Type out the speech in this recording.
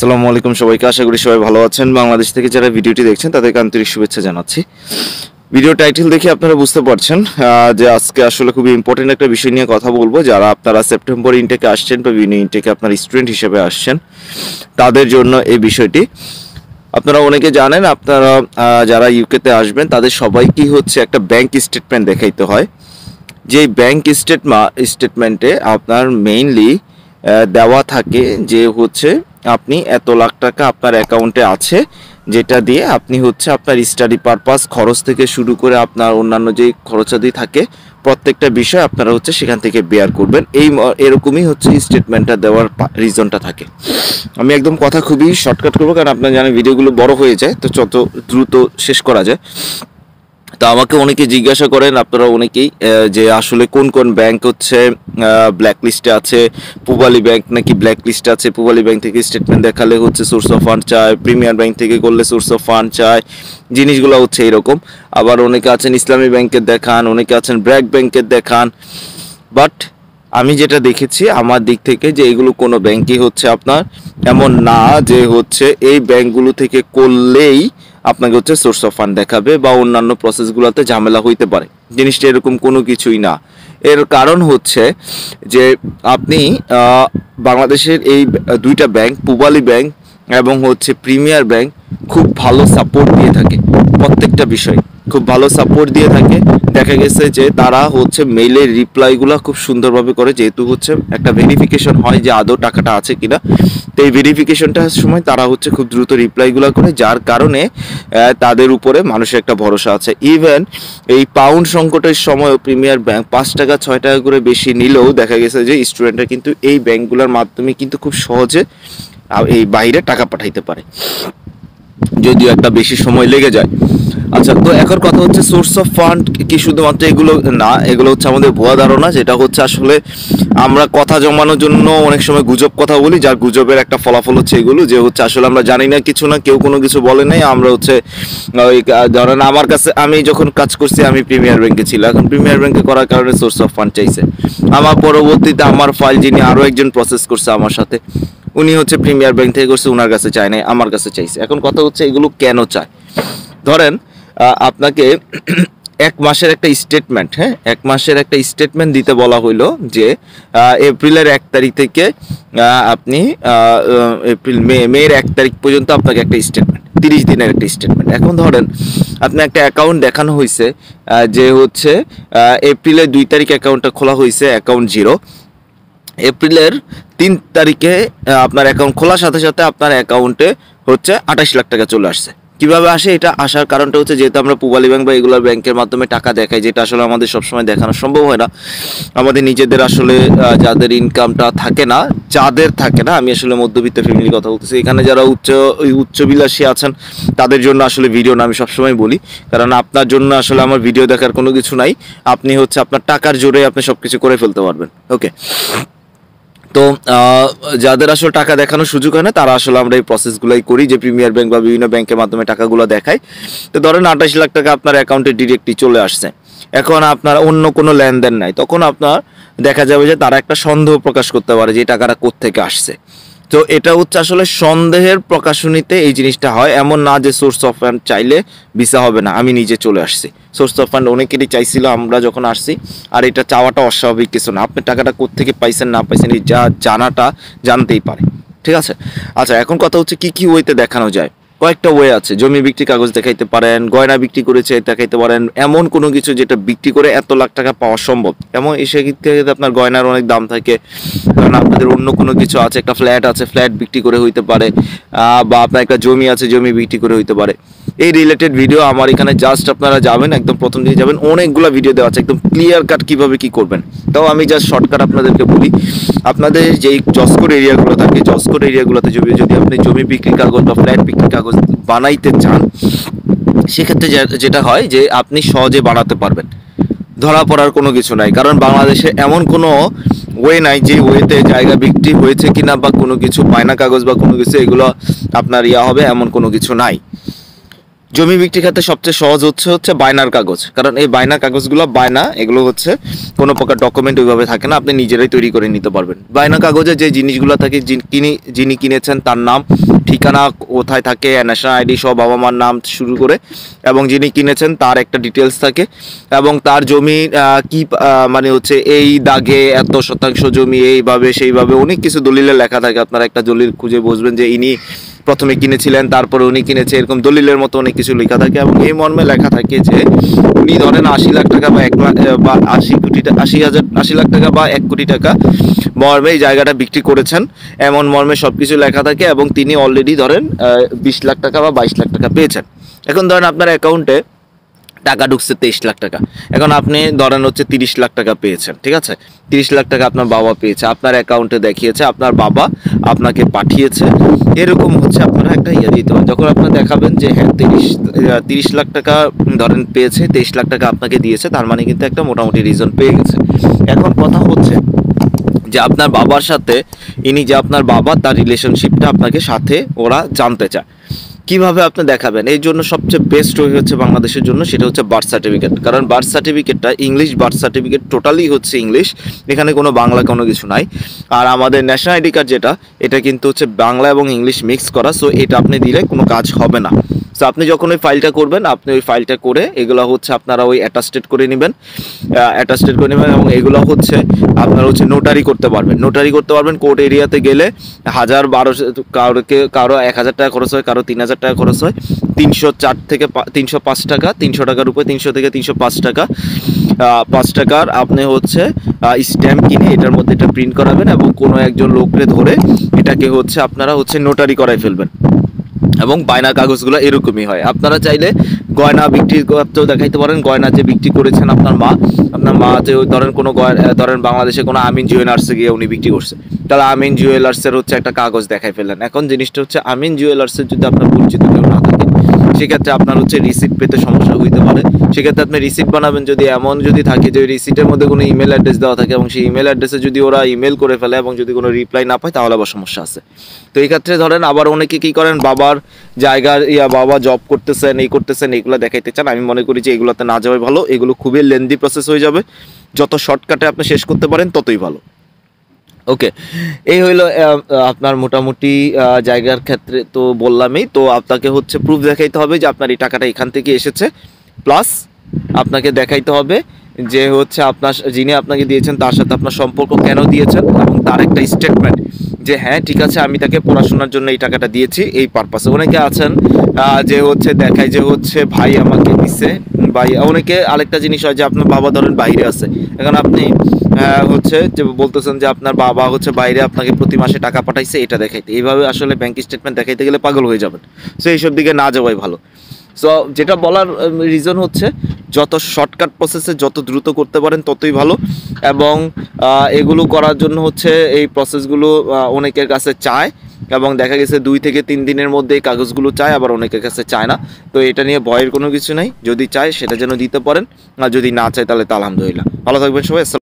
আসসালামু আলাইকুম সবাইকে। আশা করি সবাই ভালো আছেন। বাংলাদেশ থেকে যারা ভিডিওটি দেখছেন তাদেরকে আন্তরিক শুভেচ্ছা জানাচ্ছি। ভিডিও টাইটেল দেখে আপনারা বুঝতে পারছেন যে আজকে আসলে খুবই ইম্পর্টেন্ট একটা বিষয় নিয়ে কথা বলবো। যারা আপনারা সেপ্টেম্বর ইনটেকে আসছেন বা বিভিন্ন ইনটেকে আপনার স্টুডেন্ট হিসেবে আসছেন তাদের জন্য এই বিষয়টি। আপনারা অনেকে জানেন, আপনারা যারা ইউকেতে আসবেন তাদের সবাইকেই হচ্ছে একটা ব্যাংক স্টেটমেন্ট দেখাইতে হয়। যেই ব্যাংক স্টেটমেন্টে আপনার মেইনলি দেওয়া থাকে যে হচ্ছে আপনি এত লাখ টাকা আপনার অ্যাকাউন্টে আছে, যেটা দিয়ে আপনি হচ্ছে আপনার স্টাডি পারপাস খরচ থেকে শুরু করে আপনার অন্যান্য যে খরচাদি থাকে প্রত্যেকটা বিষয় আপনারা হচ্ছে সেখান থেকে বেয়ার করবেন। এরকমই হচ্ছে স্টেটমেন্টটা দেওয়ার রিজনটা থাকে। আমি একদম কথা খুবই শর্টকাট করবো, কারণ আপনারা জানেন ভিডিওগুলো বড় হয়ে যায়, তো যত দ্রুত শেষ করা যায়। তো আমাকে অনেকে জিজ্ঞাসা করেন আপনারা অনেকেই যে আসলে কোন কোন ব্যাংক হচ্ছে ব্ল্যাক লিস্টে আছে, পূবালী ব্যাংক নাকি ব্ল্যাক লিস্টে আছে। পূবালী ব্যাংক থেকে স্টেটমেন্ট দেখালে হচ্ছে সোর্স অফ ফান্ড চায়, প্রিমিয়ার ব্যাংক থেকে করলে সোর্স অফ ফান্ড চায়, জিনিসগুলো হচ্ছে এরকম। আবার অনেকে আছেন ইসলামী ব্যাংকের দেখান, অনেকে আছেন ব্র্যাক ব্যাংকের দেখান। বাট আমি যেটা দেখেছি আমার দিক থেকে যে এগুলো কোনো ব্যাংকই হচ্ছে আপনার এমন না যে হচ্ছে এই ব্যাংকগুলো থেকে করলেই আপনাকে হচ্ছে সোর্স অফ ফান্ড দেখাবে বা অন্যান্য প্রসেসগুলোতে ঝামেলা হইতে পারে। জিনিসটা এরকম কোনো কিছুই না। এর কারণ হচ্ছে যে আপনি বাংলাদেশের এই দুইটা ব্যাংক, পূবালী ব্যাংক এবং হচ্ছে প্রিমিয়ার ব্যাংক, খুব ভালো সাপোর্ট দিয়ে থাকে প্রত্যেকটা বিষয়, খুব ভালো সাপোর্ট দিয়ে থাকে। দেখা গেছে যে তারা হচ্ছে মেইলের রিপ্লাইগুলো খুব সুন্দরভাবে করে, যেহেতু হচ্ছে একটা ভেরিফিকেশন হয় যে আদৌ টাকাটা আছে কিনা। তো এই ভেরিফিকেশনটার সময় তারা হচ্ছে খুব দ্রুত রিপ্লাইগুলো করে, যার কারণে তাদের উপরে মানুষের একটা ভরসা আছে। ইভেন এই পাউন্ড সংকটের সময়ও প্রিমিয়ার ব্যাংক 5 টাকা 6 টাকা করে বেশি নিলেও দেখা গেছে যে স্টুডেন্টরা কিন্তু এই ব্যাংকগুলোর মাধ্যমে কিন্তু খুব সহজে এই বাইরে টাকা পাঠাইতে পারে, যদিও একটা বেশি সময় লেগে যায়। আচ্ছা, তো এখন কথা হচ্ছে সোর্স অফ ফান্ড কি শুধুমাত্র এগুলো না, এগুলো হচ্ছে আমাদের ভুয়া ধারণা, যেটা হচ্ছে আসলে আমরা কথা জমানোর জন্য অনেক সময় গুজব কথা বলি, যার গুজবের একটা ফলাফল হচ্ছে এগুলো যে হচ্ছে আসলে আমরা জানি না কিছু না, কেউ কোনো কিছু বলে নাই, আমরা হচ্ছে ওই ধরেন আমার কাছে, আমি যখন কাজ করছি আমি প্রিমিয়ার ব্যাংকে ছিল, এখন প্রিমিয়ার ব্যাংকে করার কারণে সোর্স অফ ফান্ড চাইছে। আমার পরবর্তীতে আমার ফাইল যিনি আরও একজন প্রসেস করছে আমার সাথে, উনি হচ্ছে প্রিমিয়ার ব্যাংক থেকে করছে, ওনার কাছে চায় নাই, আমার কাছে চাইছে। এখন কথা হচ্ছে এগুলো কেন চায়। ধরেন আপনাকে এক মাসের একটা স্টেটমেন্ট, এক মাসের একটা স্টেটমেন্ট দিতে বলা হইলো যে এপ্রিলের 1 তারিখ থেকে আপনি মেয়ের 1 তারিখ পর্যন্ত আপনাকে একটা স্টেটমেন্ট, 30 দিনের একটা স্টেটমেন্ট। এখন ধরেন আপনি একটা অ্যাকাউন্ট দেখানো হয়েছে যে হচ্ছে এপ্রিলের 2 তারিখ অ্যাকাউন্টটা খোলা হয়েছে, অ্যাকাউন্ট 0। এপ্রিলের 3 তারিখে আপনার অ্যাকাউন্ট খোলার সাথে সাথে আপনার অ্যাকাউন্টে হচ্ছে 28 লাখ টাকা চলে আসছে। কিভাবে আসে? এটা আসার কারণটা হচ্ছে যেহেতু আমরা পূবালী ব্যাংক বা এগুলোর ব্যাংকের মাধ্যমে টাকা দেখাই, যেটা আসলে আমাদের সবসময় দেখানো সম্ভব হয় না। আমাদের নিজেদের আসলে যাদের ইনকামটা থাকে না, আমি আসলে মধ্যবিত্ত ফ্যামিলির কথা বলতেছি, এখানে যারা উচ্চবিলাসী আছেন তাদের জন্য আসলে ভিডিও না, আমি সবসময় বলি, কারণ আপনার জন্য আসলে আমার ভিডিও দেখার কোনো কিছু নাই। আপনি হচ্ছে আপনার টাকার জোরে আপনি সব কিছু করে ফেলতে পারবেন। ওকে, তো যাদের আসলে টাকা দেখানোর সুযোগ হয় না তারা আসলে আমরা এই প্রসেসগুলোই করি, যে প্রিমিয়ার ব্যাংক বা বিভিন্ন ব্যাংকের মাধ্যমে টাকাগুলো দেখাই। তো ধরেন 28 লাখ টাকা আপনার অ্যাকাউন্টে ডিরেক্টলি চলে আসছে, এখন আপনার অন্য কোনো লেনদেন নাই, তখন আপনার দেখা যাবে যে তারা একটা সন্দেহ প্রকাশ করতে পারে যে এই টাকাটা কোত্থেকে আসছে। তো এটা হচ্ছে আসলে সন্দেহের প্রকাশনীতে এই জিনিসটা হয়, এমন না যে সোর্স অফ ফান্ড চাইলে ভিসা হবে না। আমি নিজে চলে আসছি, সোর্স অফ ফান্ড অনেকেরই চাইছিল আমরা যখন আসছি, আর এটা চাওয়াটা অস্বাভাবিক কিছু না। আপনি টাকাটা কোত্থেকে পাইছেন না পাইছেন এই জানাটা জানতেই পারে, ঠিক আছে। আচ্ছা, এখন কথা হচ্ছে কি কি ওয়েতে দেখানো যায়। কয়েকটা ওয়ে আছে। জমি বিক্রি কাগজ দেখাইতে পারেন, গয়না বিক্রি করেছে দেখাইতে পারেন, এমন কোনো কিছু যেটা বিক্রি করে এত লাখ টাকা পাওয়া সম্ভব। এমন সেক্ষেত্রে আপনার গয়নার অনেক দাম থাকে, কারণ আপনাদের অন্য কোনো কিছু আছে, একটা ফ্ল্যাট আছে, ফ্ল্যাট বিক্রি করে হইতে পারে, বা আপনার একটা জমি আছে, জমি বিক্রি করে হইতে পারে। এই রিলেটেড ভিডিও আমার এখানে জাস্ট আপনারা যাবেন, একদম প্রথম দিকে যাবেন, অনেকগুলো ভিডিও দেওয়া আছে একদম ক্লিয়ার কাট কীভাবে কী করবেন। তাও আমি জাস্ট শর্টকাট আপনাদেরকে বলি, আপনাদের যেই জসকোর এরিয়াগুলো থাকে, জসকোর এরিয়াগুলোতে যদি আপনি জমি বিক্রি কাগজ বা ফ্ল্যাট বিক্রি কাগজ বানাইতে চান, সেক্ষেত্রে যেটা হয় যে আপনি সহজে বানাতে পারবেন, ধরা পড়ার কোনো কিছু নাই। কারণ বাংলাদেশে এমন কোনো ওয়ে নাই যে ওয়েতে জায়গা বিক্রি হয়েছে কিনা বা কোনো কিছু বায়না কাগজ বা কোনো কিছু এগুলো আপনার হবে, এমন কোনো কিছু নাই। জমি বিক্রির ক্ষেত্রে সবচেয়ে সহজ হচ্ছে বায়নার কাগজ, কারণ এই বায়নার কাগজগুলো এগুলো হচ্ছে কোনো প্রকার ডকুমেন্ট ওইভাবে থাকে না, আপনি নিজেরাই তৈরি করে নিতে পারবেন। বায়না কাগজে যে জিনিসগুলো থাকে, যিনি কিনেছেন তার নাম, ঠিকানা, কোথায় থাকে, ন্যাশনাল আইডি সহ বাবা মার নাম শুরু করে, এবং যিনি কিনেছেন তার একটা ডিটেলস থাকে, এবং তার জমি কি মানে হচ্ছে এই দাগে এত শতাংশ জমি এইভাবে সেইভাবে অনেক কিছু দলিলে লেখা থাকে। আপনারা একটা দলিল খুঁজে বুঝবেন যে ইনি প্রথমে কিনেছিলেন, তারপরে উনি কিনেছে, এরকম দলিলের মতো অনেক কিছু লেখা থাকে। এবং এই মর্মে লেখা থাকে যে উনি ধরেন 80 লাখ টাকা বা 1 লাখ বা 80 লাখ টাকা বা 1 কোটি টাকা মর্মে এই জায়গাটা বিক্রি করেছেন, এমন মর্মে সবকিছু লেখা থাকে। এবং তিনি অলরেডি ধরেন 20 লাখ টাকা বা 22 লাখ টাকা পেয়েছেন। এখন ধরেন আপনার অ্যাকাউন্টে টাকা ঢুকছে 23 লাখ টাকা, এখন আপনি ধরেন হচ্ছে 30 লাখ টাকা পেয়েছেন, ঠিক আছে? 30 লাখ টাকা আপনার বাবা পেয়েছে, আপনার অ্যাকাউন্টে দেখিয়েছে, আপনার বাবা আপনাকে পাঠিয়েছে, এরকম হচ্ছে আপনারা একটা দিতে পারেন। যখন আপনারা দেখাবেন যে হ্যাঁ 30 লাখ টাকা ধরেন পেয়েছে, 23 লাখ টাকা আপনাকে দিয়েছে, তার মানে কিন্তু একটা মোটামুটি রিজন পেয়ে গেছে। এখন কথা হচ্ছে যে আপনার বাবার সাথে ইনি যে আপনার বাবা, তার রিলেশনশিপটা আপনাকে সাথে ওরা জানতে চায়। কিভাবে আপনি দেখাবেন? এই জন্য সবচেয়ে বেস্ট ওয়ে হচ্ছে বাংলাদেশের জন্য, সেটা হচ্ছে বার্থ সার্টিফিকেট। কারণ বার্থ সার্টিফিকেটটা ইংলিশ বার্থ সার্টিফিকেট, টোটালি হচ্ছে ইংলিশ, এখানে কোনো বাংলা কোনো কিছু নাই। আর আমাদের ন্যাশনাল আইডি কার্ড যেটা, এটা কিন্তু হচ্ছে বাংলা এবং ইংলিশ মিক্স করা, সো এটা আপনি দিলে কোনো কাজ হবে না। সো আপনি যখন ওই ফাইলটা করবেন, আপনি ওই ফাইলটা করে এগুলো হচ্ছে আপনারা ওই অ্যাটাস্টেড করে নেবেন, এবং এগুলো হচ্ছে আপনারা হচ্ছে নোটারি করতে পারবেন। কোর্ট এরিয়াতে গেলে 1000-1200, কারো 1000 টাকা খরচ হয়, কারো 3000 টাকা খরচ হয়, 304 থেকে 305 টাকা, 300 টাকার উপরে 300 থেকে 305 টাকা, 5 টাকার আপনি হচ্ছে স্ট্যাম্প কিনে এটার মধ্যে এটা প্রিন্ট করাবেন, এবং কোনো একজন লোককে ধরে এটাকে হচ্ছে আপনারা হচ্ছে নোটারি করাই ফেলবেন। এবং বায়নার কাগজগুলো এরকমই হয়। আপনারা চাইলে গয়না বিক্রি করতেও দেখাইতে পারেন। গয়না যে বিক্রি করেছেন আপনার মা যে ধরেন কোনো ধরেন বাংলাদেশে কোনো আমিন জুয়েলার্সে গিয়ে উনি বিক্রি করছে, তাহলে আমিন জুয়েলার্সের হচ্ছে একটা কাগজ দেখাই ফেললেন। এখন জিনিসটা হচ্ছে আমিন জুয়েলার্সের যদি আপনার পরিচিত কেউ না থাকে, সেক্ষেত্রে আপনার হচ্ছে রিসিট পেতে সমস্যা হইতে পারে। সেক্ষেত্রে আপনি রিসিট বানাবেন, যদি এমন যদি থাকে যে রিসিটের মধ্যে কোনো ইমেল অ্যাড্রেস দেওয়া থাকে, এবং সেই ইমেল অ্যাড্রেসে যদি ওরা ইমেল করে ফেলে এবং যদি কোনো রিপ্লাই না পায়, তাহলে আবার সমস্যা আছে। তো এই ক্ষেত্রে ধরেন আবার অনেকে কী করেন, বাবার জায়গার বাবা জব করতেছেন, এইগুলো দেখাইতে চান। আমি মনে করি যে এগুলোতে না যাওয়াই ভালো, এগুলো খুবই লেন্দি প্রসেস হয়ে যাবে। যত শর্টকাটে আপনি শেষ করতে পারেন ততই ভালো। ওকে, এই হইলো আপনার মোটামুটি জায়গার ক্ষেত্রে তো বললামই। তো আপনাকে হচ্ছে প্রুফ দেখাইতে হবে যে আপনার এই টাকাটা এখান থেকে এসেছে, প্লাস আপনাকে দেখাইতে হবে যে হচ্ছে যিনি আপনাকে দিয়েছেন তার সাথে আপনার সম্পর্ক কেন দিয়েছেন, এবং তার একটা স্টেটমেন্ট যে হ্যাঁ ঠিক আছে আমি তাকে পড়াশোনার জন্য এই টাকাটা দিয়েছি এই পারপাসে। অনেকে আছেন যে হচ্ছে দেখায় যে হচ্ছে ভাই আমাকে দিছে, ভাই। অনেকে আরেকটা জিনিস হয় যে আপনার বাবা ধরেন বাইরে আছে, এখন আপনি হচ্ছে যে বলতেছেন যে আপনার বাবা হচ্ছে বাইরে আপনাকে প্রতি মাসে টাকা পাঠাইছে, এটা দেখাইতে। এইভাবে আসলে ব্যাংক স্টেটমেন্ট দেখাইতে গেলে পাগল হয়ে যাবেন। সো এইসব দিকে না যাওয়াই ভালো। সো যেটা বলার রিজন হচ্ছে যত শর্টকাট প্রসেসে যত দ্রুত করতে পারেন ততই ভালো। এবং এগুলো করার জন্য হচ্ছে এই প্রসেসগুলো অনেকের কাছে চায়, এবং দেখা গেছে 2 থেকে 3 দিনের মধ্যে এই কাগজগুলো চায়, আবার অনেকের কাছে চায় না। তো এটা নিয়ে ভয়ের কোনো কিছু নাই, যদি চায় সেটা যেন দিতে পারেন, আর যদি না চায় তাহলে আলহামদুলিল্লাহ। ভালো থাকবেন সবাই।